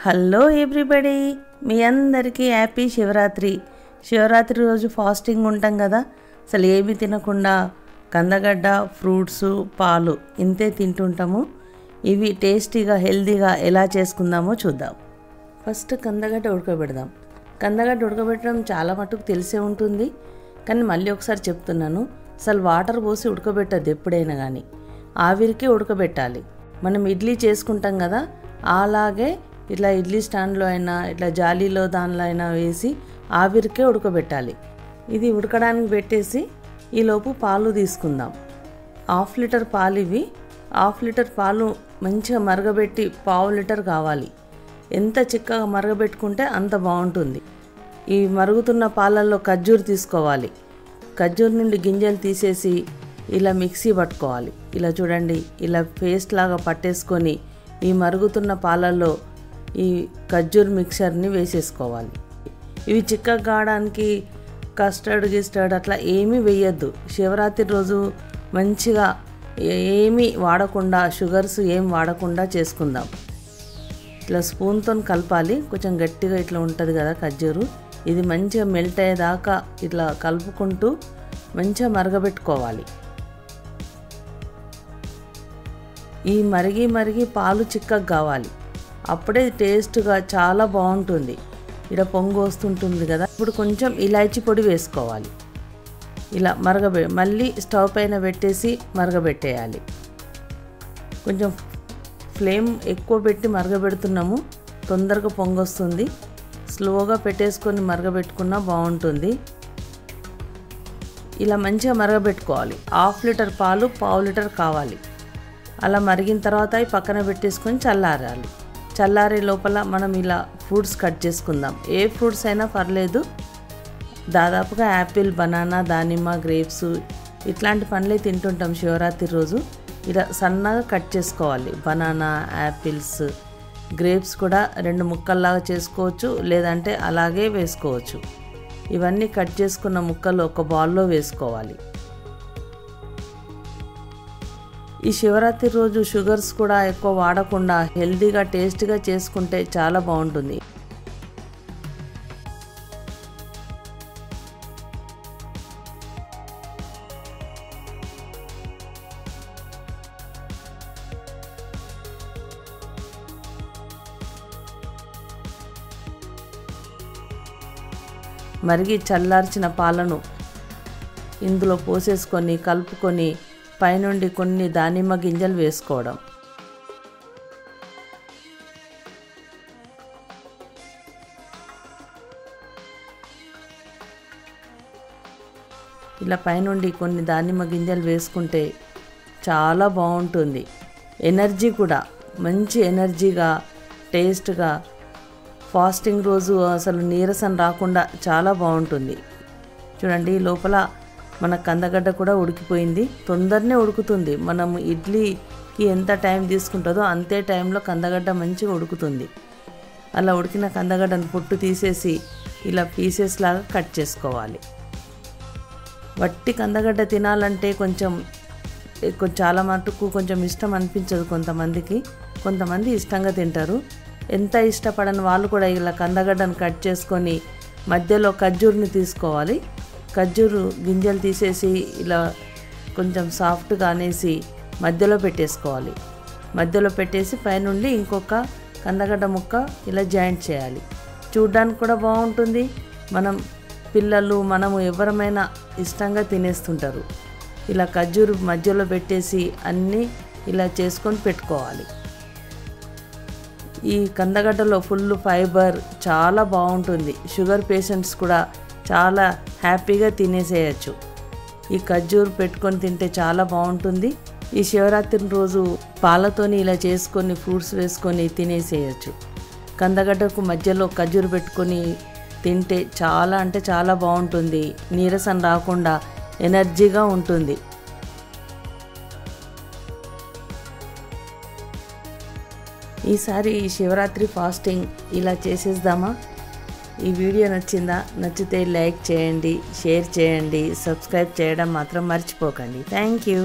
Hello everybody, మీ అందరికీ happy Shivaratri. Shivaratri రోజు fasting ఉంటాం కదా, అసలు ఏమి తినకుండా కందగడ్డ, ఫ్రూట్స్, పాలు ఇంతే తింటుంటాము. ఇవి టేస్టీగా హెల్తీగా ఎలా చేసుకుందామో చూద్దాం. ఫస్ట్ కందగడ్డ ఉడకబెడదాం. కందగడ్డ ఉడకబెట్టడం చాలా మటుకు తెలిసే ఉంటుంది, కానీ మళ్ళీ ఒకసారి చెప్తున్నాను, అసలు వాటర్ పోసి ఉడకబెట్టద్దు. ఎప్పుడైనా కానీ ఆవిరికే ఉడకబెట్టాలి. మనం ఇడ్లీ చేసుకుంటాం కదా, అలాగే ఇట్లా ఇడ్లీ స్టాండ్లో అయినా ఇట్లా జాలీలో దానిలో అయినా వేసి ఆవిరికే ఉడకబెట్టాలి. ఇది ఉడకడానికి పెట్టేసి ఈలోపు పాలు తీసుకుందాం. 1/2 లీటర్ పాలు ఇవి. 1/2 లీటర్ పాలు మంచిగా మరగబెట్టి 1/4 లీటర్ కావాలి. ఎంత చిక్కగా మరగబెట్టుకుంటే అంత బాగుంటుంది. ఈ మరుగుతున్న పాలల్లో ఖర్జూరు తీసుకోవాలి. ఖర్జూరు నుండి గింజలు తీసేసి ఇలా మిక్సీ పట్టుకోవాలి. ఇలా చూడండి, ఇలా పేస్ట్ లాగా పట్టేసుకొని ఈ మరుగుతున్న పాలల్లో ఈ ఖర్జూర్ మిక్చర్ని వేసేసుకోవాలి. ఇవి చిక్కగా కావడానికి కస్టర్డ్ అట్లా ఏమీ వేయద్దు. శివరాత్రి రోజు మంచిగా ఏమీ వాడకుండా, షుగర్స్ ఏం వాడకుండా చేసుకుందాం. ఇట్లా స్పూన్తో కలపాలి. కొంచెం గట్టిగా ఇట్లా ఉంటుంది కదా ఖర్జూరు, ఇది మంచిగా మెల్ట్ అయ్యేదాకా ఇట్లా కలుపుకుంటూ మంచిగా మరగబెట్టుకోవాలి. ఈ మరిగి పాలు చిక్కగా కావాలి, అప్పుడే టేస్ట్గా చాలా బాగుంటుంది. ఇక్కడ పొంగు వస్తుంటుంది కదా, ఇప్పుడు కొంచెం ఇలాచీ పొడి వేసుకోవాలి. ఇలా మళ్ళీ స్టవ్ పైన పెట్టేసి మరగబెట్టేయాలి. కొంచెం ఫ్లేమ్ ఎక్కువ పెట్టి మరగబెడుతున్నాము, తొందరగా పొంగు వస్తుంది. స్లోగా పెట్టేసుకొని మరగబెట్టుకున్నా బాగుంటుంది. ఇలా మంచిగా మరగబెట్టుకోవాలి. 1/2 లీటర్ పాలు 1/4 లీటర్ కావాలి. అలా మరిగిన తర్వాత అవి పక్కన పెట్టేసుకొని చల్లారాలి. చల్లారే లోపల మనం ఇలా ఫ్రూట్స్ కట్ చేసుకుందాం. ఏ ఫ్రూట్స్ అయినా పర్లేదు. దాదాపుగా యాపిల్, బనానా, దానిమ్మ, గ్రేప్స్ ఇట్లాంటి పండ్లే తింటుంటాం శివరాత్రి రోజు. ఇలా సన్నగా కట్ చేసుకోవాలి. బనానా, యాపిల్స్, గ్రేప్స్ కూడా 2 ముక్కల్లాగా చేసుకోవచ్చు, లేదంటే అలాగే వేసుకోవచ్చు. ఇవన్నీ కట్ చేసుకున్న ముక్కలు ఒక బౌల్లో వేసుకోవాలి. ఈ శివరాత్రి రోజు షుగర్స్ కూడా ఎక్కువ వాడకుండా హెల్తీగా టేస్టీగా చేసుకుంటే చాలా బాగుంటుంది. మరిగి చల్లార్చిన పాలను ఇందులో పోసేసుకొని కలుపుకొని పైనుండి కొన్ని దానిమ్మ గింజలు వేసుకోవడం. ఇలా పైనుండి కొన్ని దానిమ్మ గింజలు వేసుకుంటే చాలా బాగుంటుంది. ఎనర్జీ కూడా మంచి ఎనర్జీగా, టేస్ట్గా, ఫాస్టింగ్ రోజు అసలు నీరసం రాకుండా చాలా బాగుంటుంది. చూడండి, లోపల మన కందగడ్డ కూడా ఉడికిపోయింది. తొందరనే ఉడుకుతుంది. మనం ఇడ్లీకి ఎంత టైం తీసుకుంటుందో అంతే టైంలో కందగడ్డ మంచిగా ఉడుకుతుంది. అలా ఉడికిన కందగడ్డను పొట్టు తీసేసి ఇలా పీసెస్ లాగా కట్ చేసుకోవాలి. వట్టి కందగడ్డ తినాలంటే చాలా మటుకు కొంచెం ఇష్టం అనిపించదు కొంతమందికి. కొంతమంది ఇష్టంగా తింటారు. ఎంత ఇష్టపడని వాళ్ళు కూడా ఇలా కందగడ్డను కట్ చేసుకొని మధ్యలో ఖర్జూరుని తీసుకోవాలి. ఖర్జూరు గింజలు తీసేసి ఇలా కొంచెం సాఫ్ట్గా అనేసి మధ్యలో పెట్టేసుకోవాలి. మధ్యలో పెట్టేసి పైనుండి ఇంకొక కందగడ్డ ముక్క ఇలా జాయింట్ చేయాలి. చూడ్డానికి కూడా బాగుంటుంది. మనము ఎవరమైనా ఇష్టంగా తినేస్తుంటారు. ఇలా ఖర్జూరు మధ్యలో పెట్టేసి అన్నీ ఇలా చేసుకొని పెట్టుకోవాలి. ఈ కందగడ్డలో ఫుల్ ఫైబర్, చాలా బాగుంటుంది. షుగర్ పేషెంట్స్ కూడా చాలా హ్యాపీగా తినేసేయచ్చు. ఈ ఖర్జూరు పెట్టుకొని తింటే చాలా బాగుంటుంది. ఈ శివరాత్రి రోజు పాలతోని ఇలా చేసుకొని ఫ్రూట్స్ వేసుకొని తినేసేయచ్చు. కందగడ్డకు మధ్యలో ఖర్జూరు పెట్టుకొని తింటే చాలా అంటే చాలా బాగుంటుంది. నీరసం రాకుండా ఎనర్జీగా ఉంటుంది. ఈసారి ఈ శివరాత్రి ఫాస్టింగ్ ఇలా చేసేద్దామా? ఈ వీడియో నచ్చిందా? నచ్చితే లైక్ చేయండి, షేర్ చేయండి, సబ్స్క్రైబ్ చేయడం మాత్రం మర్చిపోకండి. Thank you.